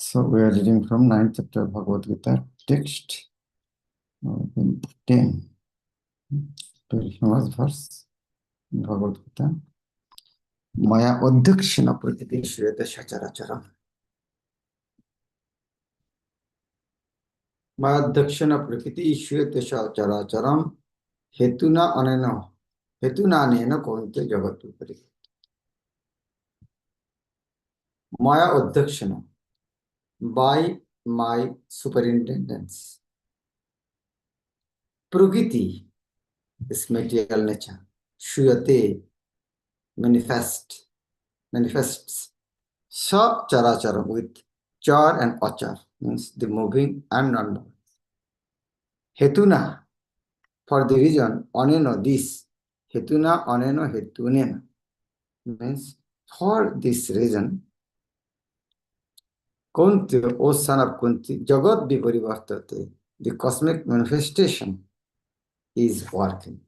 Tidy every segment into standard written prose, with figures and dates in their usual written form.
So we are reading from 9th chapter of Bhagavad Gita, text 10. Very famous verse in Bhagavad Gita. Maya Adhyakshana Prakriti Shriyata Shacharacharam. Maya Adhyakshana Prakriti Shriyata Shacharacharam Hetuna Anena Hetuna Anena Konte Jagatu Pari. Maya Adhyakshana, by my superintendence. Prakriti is material nature. Shriyate manifests. Sa charachara with char and achar means the moving and non-moving. Hetuna for the reason aneno this. Hetuna aneno hetunena means for this reason. Kunti, O son of Kunti, Jagat Viparivartate, the cosmic manifestation is working.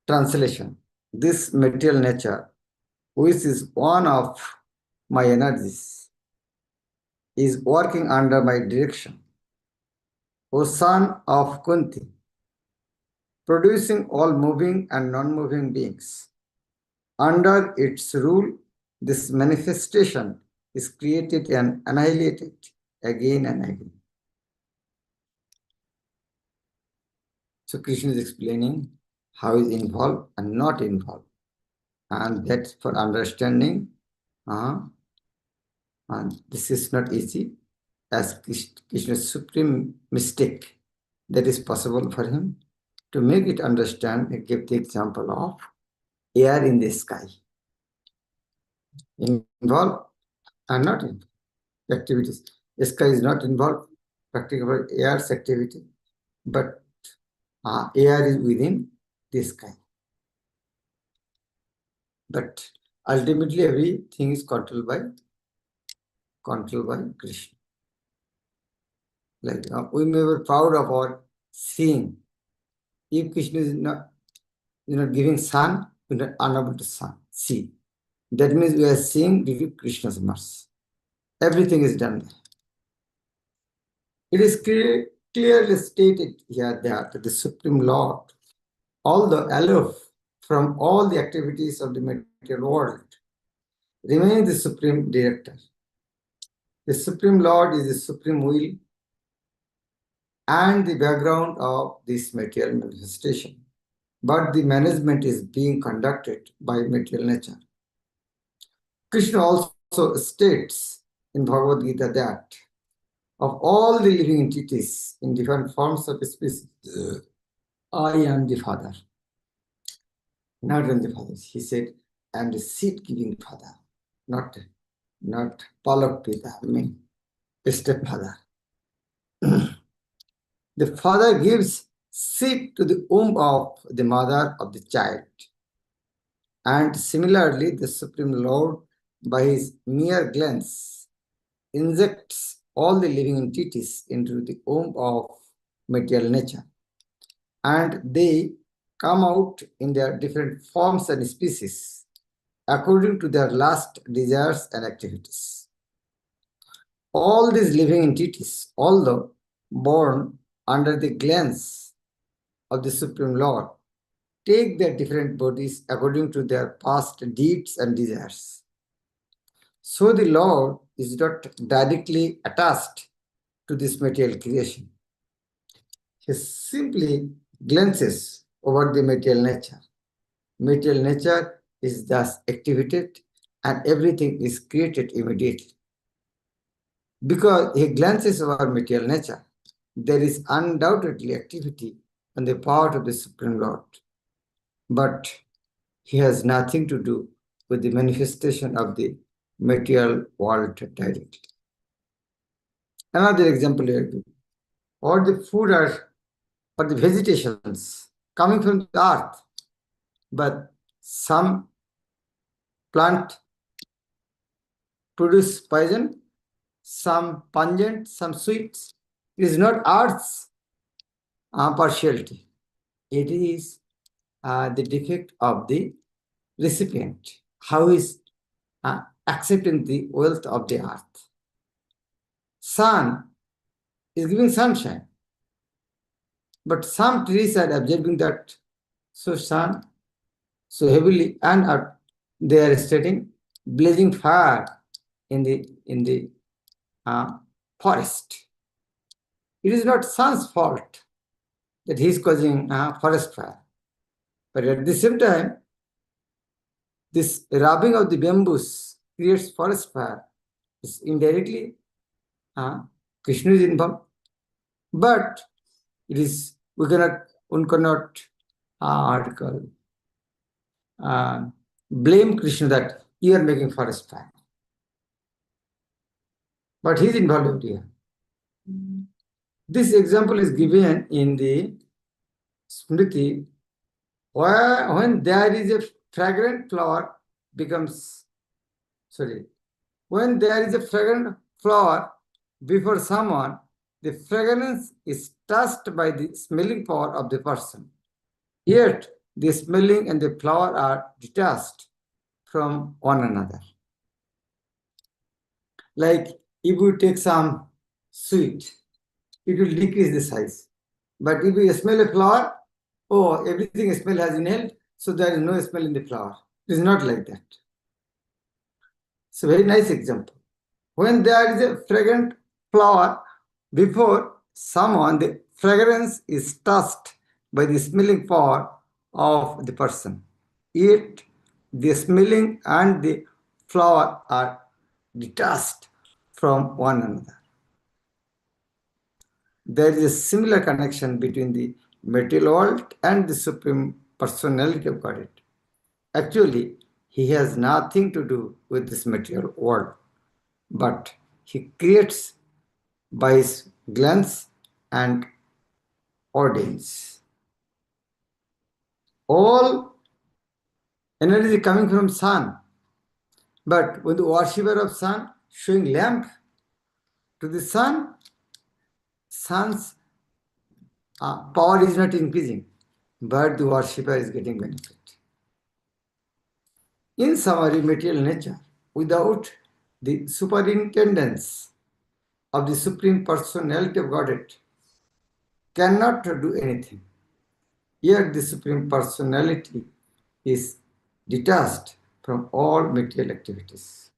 Translation. This material nature, which is one of my energies, is working under my direction. O son of Kunti, producing all moving and non-moving beings. Under its rule, this manifestation is created and annihilated again and again. So Krishna is explaining how is involved and not involved. And that's for understanding. And this is not easy, as Krishna's supreme mistake that is possible for him. To make it understand, he gave the example of air in the sky. Involved and not involved activities. The sky is not involved practically air's activity, but air is within the sky. But ultimately everything is controlled by Krishna. Like we may be proud of our seeing. If Krishna is not giving sun, we are unable to see. That means we are seeing due to Krishna's mercy. Everything is done there. It is clearly stated here that the Supreme Lord, although aloof from all the activities of the material world, remains the Supreme Director. The Supreme Lord is the Supreme Will and the background of this material manifestation. But the management is being conducted by material nature. Krishna also states in Bhagavad Gita that of all the living entities in different forms of species, I am the Father. Not only the Father. He said, I am the seed-giving Father, not Palak Pita, stepfather. The father gives seed to the womb of the mother of the child. And similarly, the Supreme Lord, by his mere glance, injects all the living entities into the womb of material nature. And they come out in their different forms and species according to their last desires and activities. All these living entities, although born under the glance of the Supreme Lord, take their different bodies according to their past deeds and desires. So the Lord is not directly attached to this material creation. He simply glances over the material nature. Material nature is thus activated and everything is created immediately. Because he glances over material nature, there is undoubtedly activity on the part of the Supreme Lord. But he has nothing to do with the manifestation of the material world directly. Another example here, or the food or the vegetations coming from the earth, but some plant produce poison, some pungent, some sweets. It is not earth's partiality. It is the defect of the recipient. How is accepting the wealth of the earth. Sun is giving sunshine. But some trees are observing that sun so heavily and they are stating blazing fire in the forest. It is not sun's fault that he is causing forest fire. But at the same time, this rubbing of the bamboos creates forest fire. It's indirectly Krishna is involved. But we cannot blame Krishna that you are making forest fire. But he is involved here. This example is given in the Smriti, where when there is a fragrant flower when there is a fragrant flower before someone, the fragrance is touched by the smelling power of the person. Yet, the smelling and the flower are detached from one another. Like if you take some sweet, it will decrease the size. But if you smell a flower, everything smell has inhaled, so there is no smell in the flower. It is not like that. It's a very nice example. When there is a fragrant flower before someone, the fragrance is touched by the smelling power of the person. Yet the smelling and the flower are detached from one another. There is a similar connection between the material world and the Supreme Personality of Godhead. Actually, he has nothing to do with this material world, but he creates by his glance and ordains. All energy is coming from sun, but when the worshipper of sun showing lamp to the sun, sun's power is not increasing, but the worshipper is getting benefit. In summary, material nature, without the superintendence of the Supreme Personality of Godhead, cannot do anything. Yet the Supreme Personality is detached from all material activities.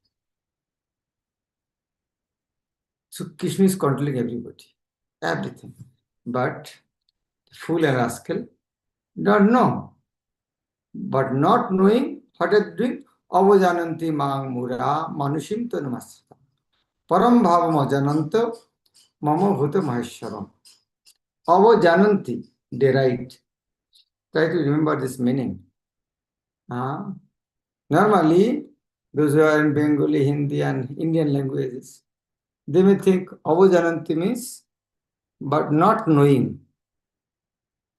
So Krishna is controlling everybody, everything. But the fool and rascal don't know. But not knowing what is doing, avajananti mang mura manushim tanumasya. Param bhavam ajananta mama bhuta maheshwaram. Avajananti, they write. Try to remember this meaning. Normally, those who are in Bengali, Hindi and Indian languages, they may think avajananti means, but not knowing.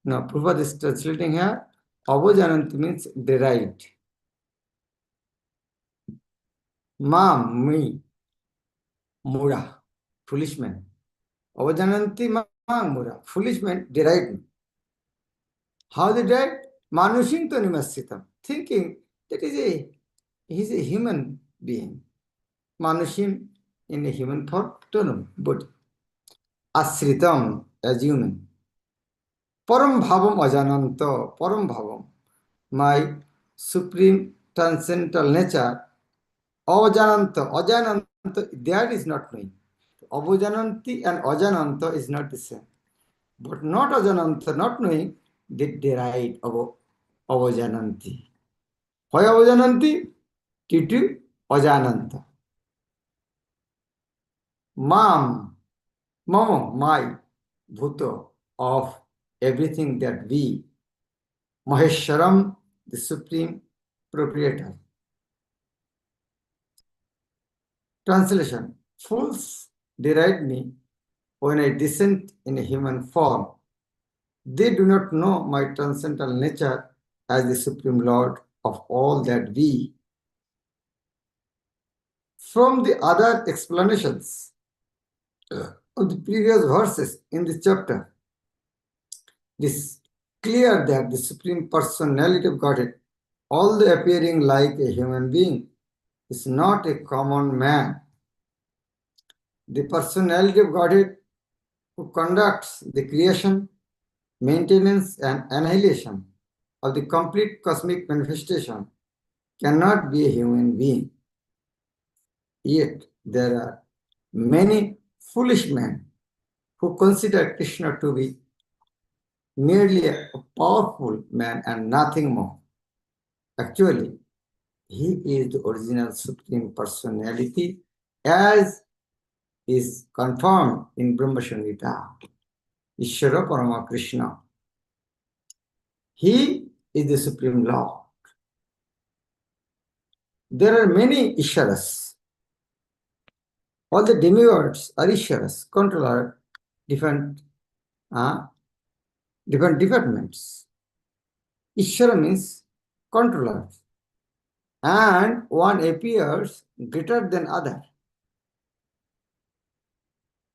No, Prabhupada is translating here, avajananti means derived. Mam, me, mura, foolish man. Avajananti mang mura, foolish man derived me. How they died? Manushim tanimasitam, thinking that he is a human being. Manushim in a human form, tanum, body. Asritam, as human. Param bhavam ajananta, param bhavam, my supreme transcendental nature, ajananta, that is not knowing. Avajananti and ajananta is not the same. But not ajananta, not knowing, they deride avajananti. Why avajananti? Due to ajananta. Mam, mama, my, bhuta, of everything that we, Maheshwaram, the supreme proprietor. Translation: fools deride me when I descend in a human form. They do not know my transcendental nature as the Supreme Lord of all that we. From the other explanations of the previous verses in this chapter, it is clear that the Supreme Personality of Godhead, although appearing like a human being, is not a common man. The personality of Godhead who conducts the creation, maintenance, and annihilation of the complete cosmic manifestation cannot be a human being. Yet there are many foolish men who consider Krishna to be merely a powerful man and nothing more. Actually, he is the original Supreme Personality as is confirmed in Brahma Gita. Ishvara Parama Krishna. He is the Supreme Lord. There are many Ishvaras. All the demigods are Ishvaras, controller different departments. Ishvara means controller. And one appears greater than other.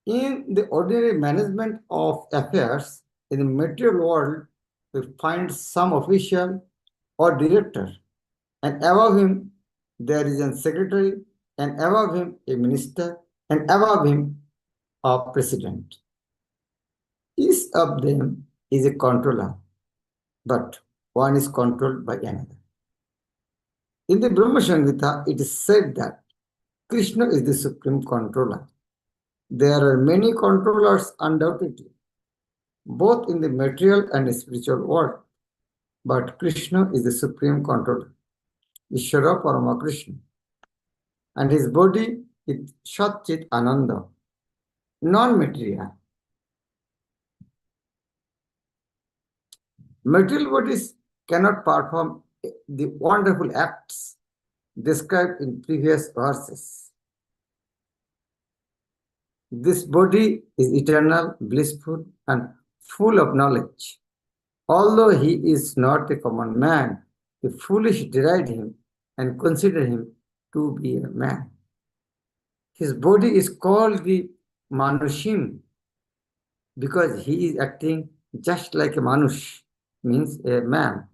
In the ordinary management of affairs in the material world, we find some official or director, and above him there is a secretary, and above him a minister, and above him a president. Each of them is a controller, but one is controlled by another. In the Brahma Samhita, it is said that Krishna is the supreme controller. There are many controllers undoubtedly, both in the material and spiritual world, but Krishna is the supreme controller, Ishvara Parama Krishna, and his body is Sat-Chit Ananda, non-material. Material bodies cannot perform the wonderful acts described in previous verses. This body is eternal, blissful, and full of knowledge. Although he is not a common man, the foolish deride him and consider him to be a man. His body is called the Manushim because he is acting just like a Manush, means a man,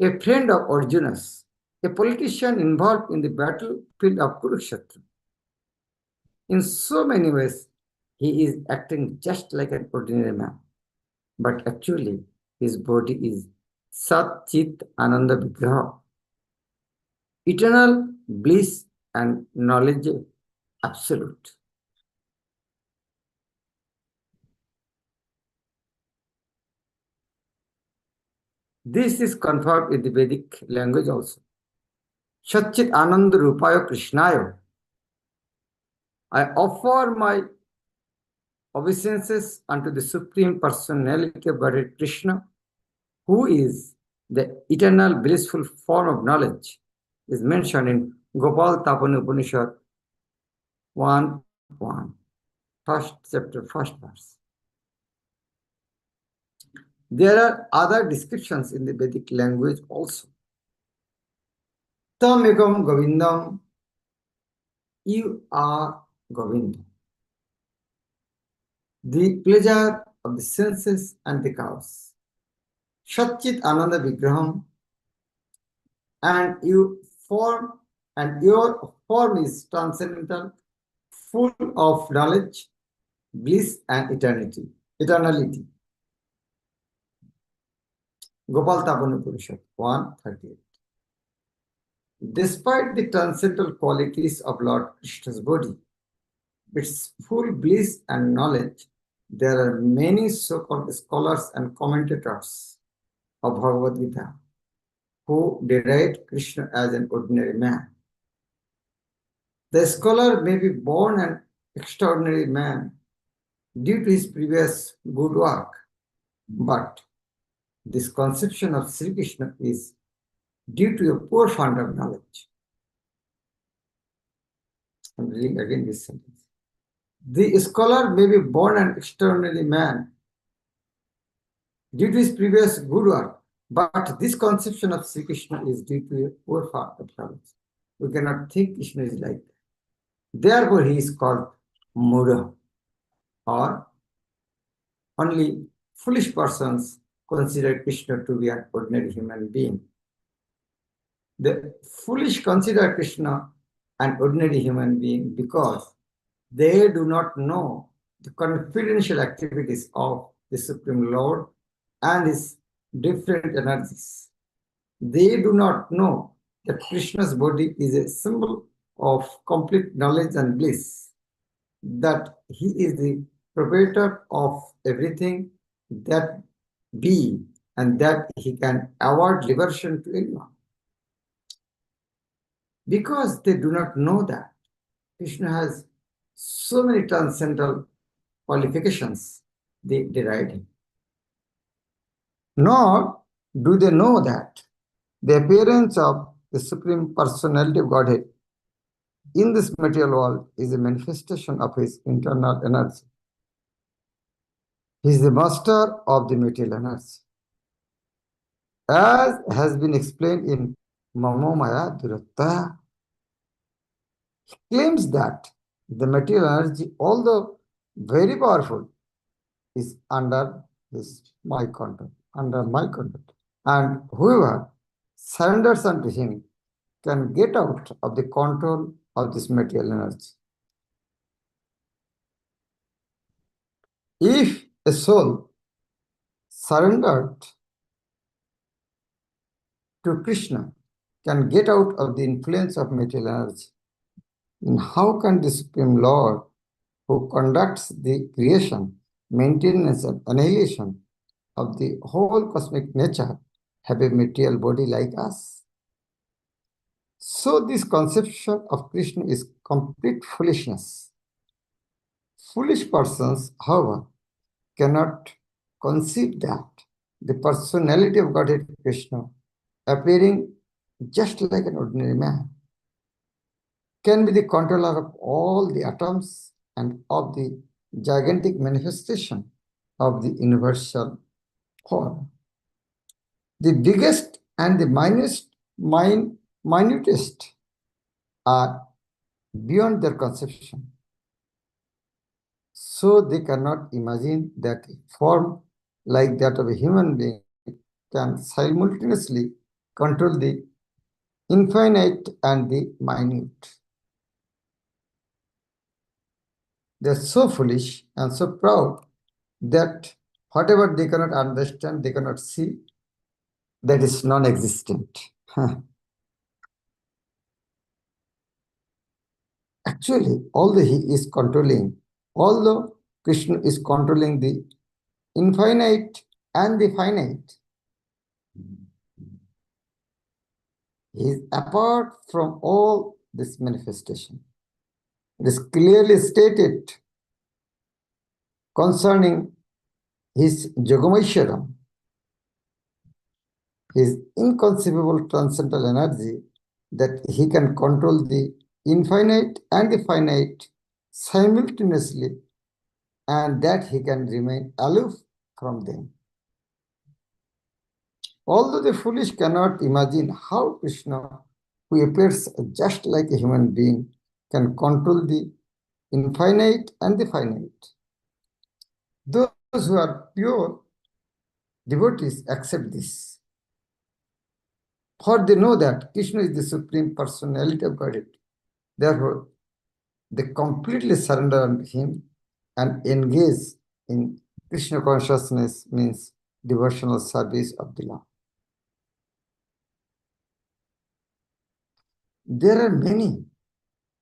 a friend of Arjuna's, a politician involved in the battlefield of Kurukshetra. In so many ways, he is acting just like an ordinary man. But actually, his body is Sat Chit Ananda Vigraha, eternal bliss and knowledge absolute. This is confirmed in the Vedic language also. Satchit Ananda Rupaya Krishnaya. I offer my obeisances unto the Supreme Personality of Godhead Krishna, who is the eternal blissful form of knowledge, is mentioned in Gopal Tapani Upanishad 1.1, first chapter, first verse. There are other descriptions in the Vedic language also. Tam ekam Govindam, you are Govinda, the pleasure of the senses and the cows. Satchit Ananda Vigraham, and your form is transcendental, full of knowledge, bliss and eternality. Gopal Tapani Upanishad 1:38. Despite the transcendental qualities of Lord Krishna's body, its full bliss and knowledge, there are many so-called scholars and commentators of Bhagavad Gita who deride Krishna as an ordinary man. The scholar may be born an extraordinary man due to his previous good work, but this conception of Sri Krishna is due to a poor fund of knowledge. I'm reading again this sentence. The scholar may be born an extraordinary man due to his previous good work, but this conception of Sri Krishna is due to a poor fund of knowledge. We cannot think Krishna is like that. Therefore, he is called Mudha, or only foolish persons consider Krishna to be an ordinary human being. The foolish consider Krishna an ordinary human being because they do not know the confidential activities of the Supreme Lord and his different energies. They do not know that Krishna's body is a symbol of complete knowledge and bliss, that he is the proprietor of everything that be, and that he can award liberation to anyone. Because they do not know that Krishna has so many transcendental qualifications, they deride him. Nor do they know that the appearance of the Supreme Personality of Godhead in this material world is a manifestation of his internal energy. He is the master of the material energy. As has been explained in Mamomaya Duratta, claims that the material energy, although very powerful, is under my control, under my control. And whoever surrenders unto him can get out of the control of this material energy. If a soul surrendered to Krishna can get out of the influence of material energy, then how can the Supreme Lord, who conducts the creation, maintenance, and annihilation of the whole cosmic nature, have a material body like us? So this conception of Krishna is complete foolishness. Foolish persons, however, cannot conceive that the personality of Godhead Krishna, appearing just like an ordinary man, can be the controller of all the atoms and of the gigantic manifestation of the universal form. The biggest and the minutest are beyond their conception. So they cannot imagine that a form like that of a human being can simultaneously control the infinite and the minute. They are so foolish and so proud that whatever they cannot understand, they cannot see, that is non-existent. Actually, although Krishna is controlling the infinite and the finite, he is apart from all this manifestation. It is clearly stated concerning his Yogameshwaram, his inconceivable transcendental energy, that he can control the infinite and the finite simultaneously, and that he can remain aloof from them. Although the foolish cannot imagine how Krishna, who appears just like a human being, can control the infinite and the finite. Those who are pure devotees accept this, for they know that Krishna is the Supreme Personality of Godhead. Therefore, they completely surrender unto him and engage in Krishna consciousness, means devotional service of the Lord. There are many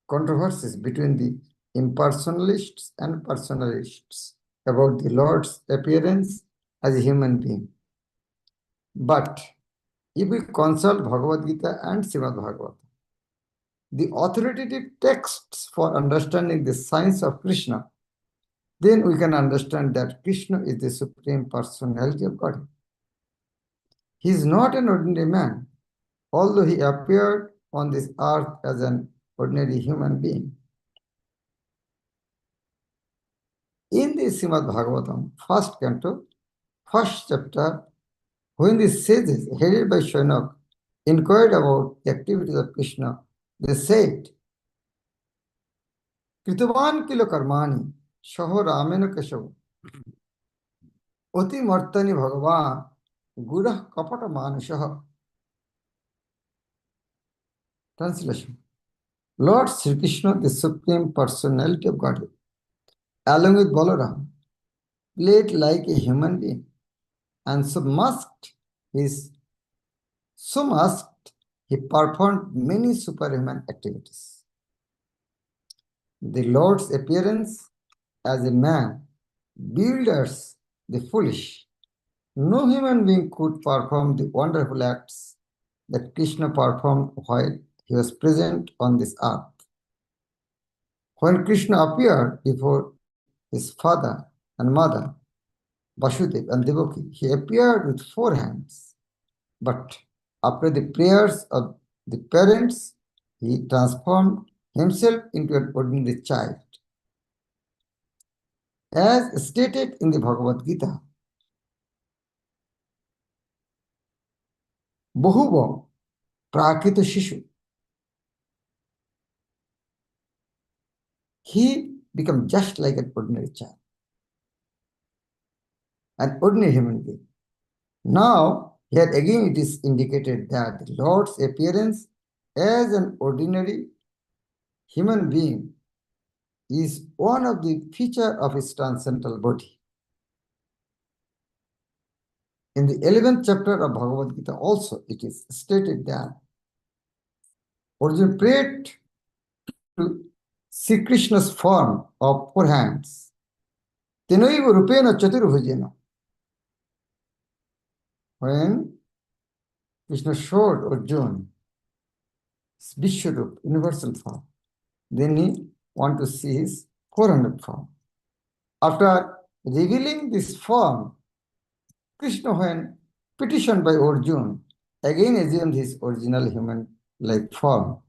controversies between the impersonalists and personalists about the Lord's appearance as a human being. But if we consult Bhagavad Gita and Srimad Bhagavad, the authoritative texts for understanding the science of Krishna, then we can understand that Krishna is the Supreme Personality of Godhead. He is not an ordinary man, although he appeared on this earth as an ordinary human being. In the Srimad Bhagavatam, first canto, first chapter, when the sages headed by Shaunak inquired about the activities of Krishna, they said, Kritavan kilo karmani, shaho ramena kashav, oti martani bhagavan, gurah kapata manushaha. Translation. Lord Sri Krishna, the Supreme Personality of Godhead, along with Balaram, played like a human being, and his so masked he performed many superhuman activities. The Lord's appearance as a man bewilders the foolish. No human being could perform the wonderful acts that Krishna performed while he was present on this earth. When Krishna appeared before his father and mother, Vasudev and Devaki, he appeared with 4 hands. But after the prayers of the parents, he transformed himself into an ordinary child. As stated in the Bhagavad Gita, Bahuva Prakita Shishu, he became just like an ordinary child, an ordinary human being. Now, here again it is indicated that the Lord's appearance as an ordinary human being is one of the features of his transcendental body. In the 11th chapter of Bhagavad Gita also it is stated that Arjuna prayed to see Krishna's form of 4 hands. Tenaiva rupena chaturvujena. When Krishna showed Arjuna his Vishwarup, universal form, then he wanted to see his 400 form. After revealing this form, Krishna, when petitioned by Arjuna, again assumed his original human-like form,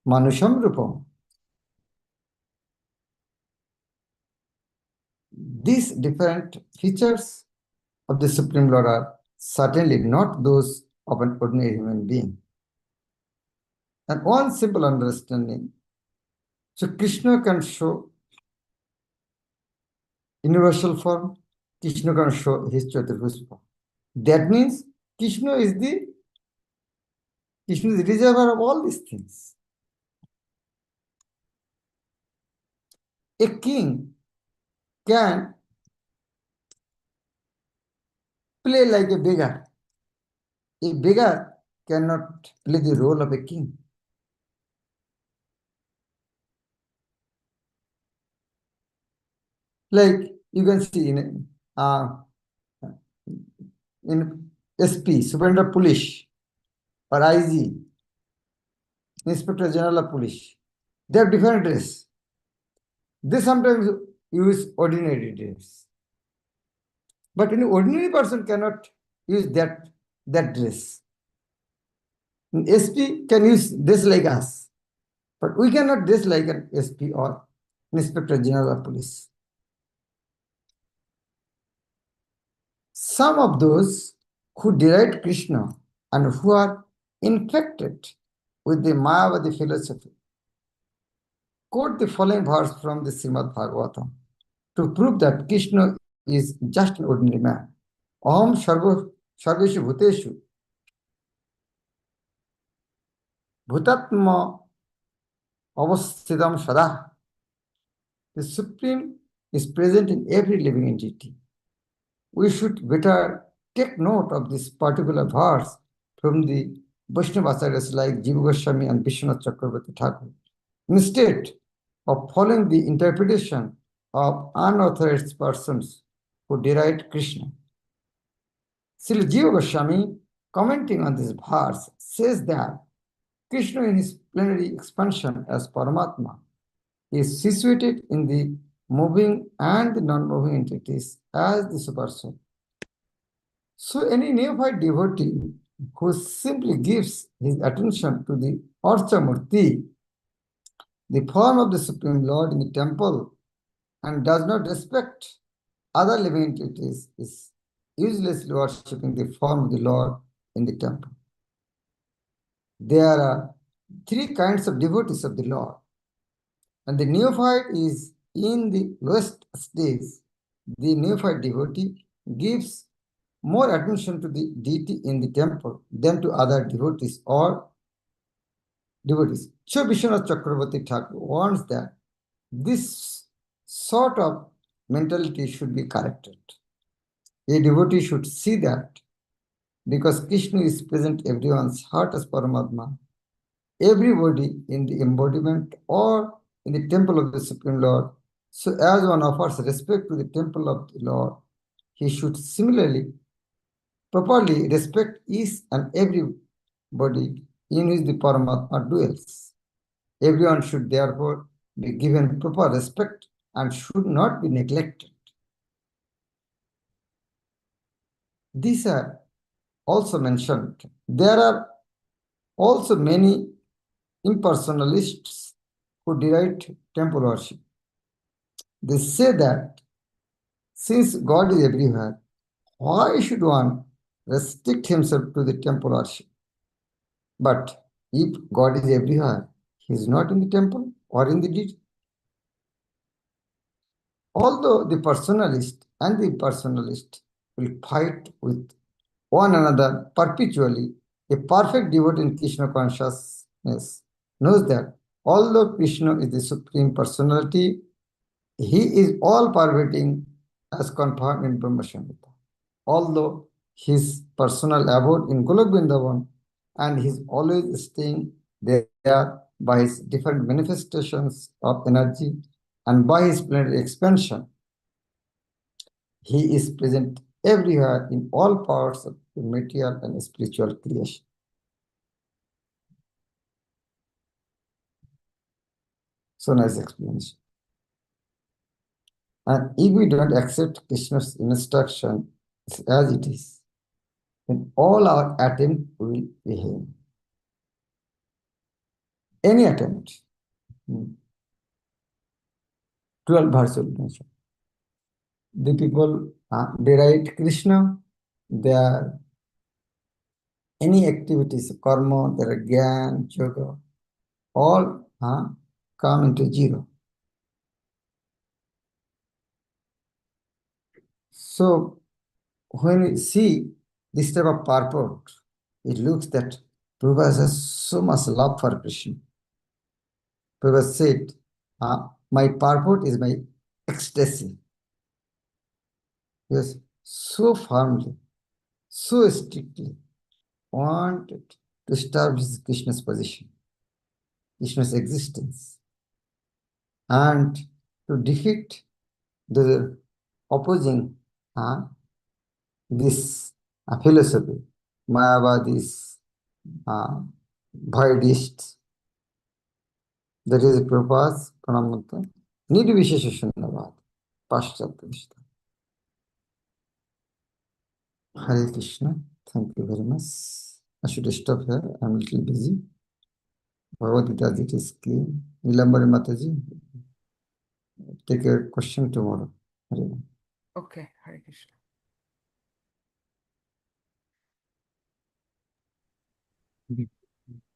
Manusham Rupam. These different features of the Supreme Lord are certainly not those of an ordinary human being. And one simple understanding, so Krishna can show universal form, Krishna can show his Chaturvus form. That means Krishna is the reservoir of all these things. A king can play like a beggar. A beggar cannot play the role of a king. Like you can see in SP, Superintendent of Police, or IG, Inspector General of Police. They have different dress. They sometimes use ordinary dress. But an ordinary person cannot use that dress. An SP can use this like us, but we cannot dress like an SP or Inspector General of Police. Some of those who deride Krishna and who are infected with the Mayavadi philosophy quote the following verse from the Srimad Bhagavatam to prove that Krishna is just an ordinary man. Aham sarveshu bhuteshu bhutatma avasthitam sada. The Supreme is present in every living entity. We should better take note of this particular verse from the Vaishnava acharyas like Jiva Goswami and Vishwanath Chakravarti Thakur, instead of following the interpretation of unauthorized persons who deride Krishna. Srila Jiva Goswami, commenting on this verse, says that Krishna in his plenary expansion as Paramatma is situated in the moving and the non-moving entities as the super soul. So any neophyte devotee who simply gives his attention to the Archa Murti, the form of the Supreme Lord in the temple, and does not respect other living entities, is uselessly worshipping the form of the Lord in the temple. There are 3 kinds of devotees of the Lord, and the neophyte is in the lowest stage. The neophyte devotee gives more attention to the deity in the temple than to other devotees, or devotees. So Vishwanath Chakravarti Thakur warns that this sort of mentality should be corrected. A devotee should see that because Krishna is present in everyone's heart as Paramatma, everybody in the embodiment or in the temple of the Supreme Lord. So as one offers respect to the temple of the Lord, he should similarly properly respect each and everybody in which the Paramatma dwells. Everyone should therefore be given proper respect and should not be neglected. These are also mentioned. There are also many impersonalists who deride temple worship. They say that since God is everywhere, why should one restrict himself to the temple worship? But if God is everywhere, he is not in the temple or in the deity. Although the personalist and the impersonalist will fight with one another perpetually, a perfect devotee in Krishna consciousness knows that although Krishna is the Supreme Personality, he is all pervading as confirmed in Brahma Samhita. Although his personal abode in Golok Vrindavan and he is always staying there by his different manifestations of energy and by his planetary expansion, he is present everywhere in all parts of the material and spiritual creation. So nice explanation. And if we don't accept Krishna's instruction as it is, then all our attempt will fail. Any attempt. 12 verse will mention. The people deride Krishna, their any activities, karma, their gyan, yoga, all come into zero. So when we see this type of purport, it looks that Prabhupada has so much love for Krishna. Prabhupada said, my purport is my ecstasy. Yes, so firmly, so strictly wanted to establish Krishna's position, Krishna's existence, and to defeat the opposing this philosophy, Mayavadis, Vaidhists. That is Prabhupada's Pranamanta. Nirvishesha Shunyavad, Paschatya. Hare Krishna. Thank you very much. I should stop here. I'm a little busy. Bhagavad Gita, it is clean. Nilambari Mataji, take a question tomorrow. Hare. Okay, Hare Krishna.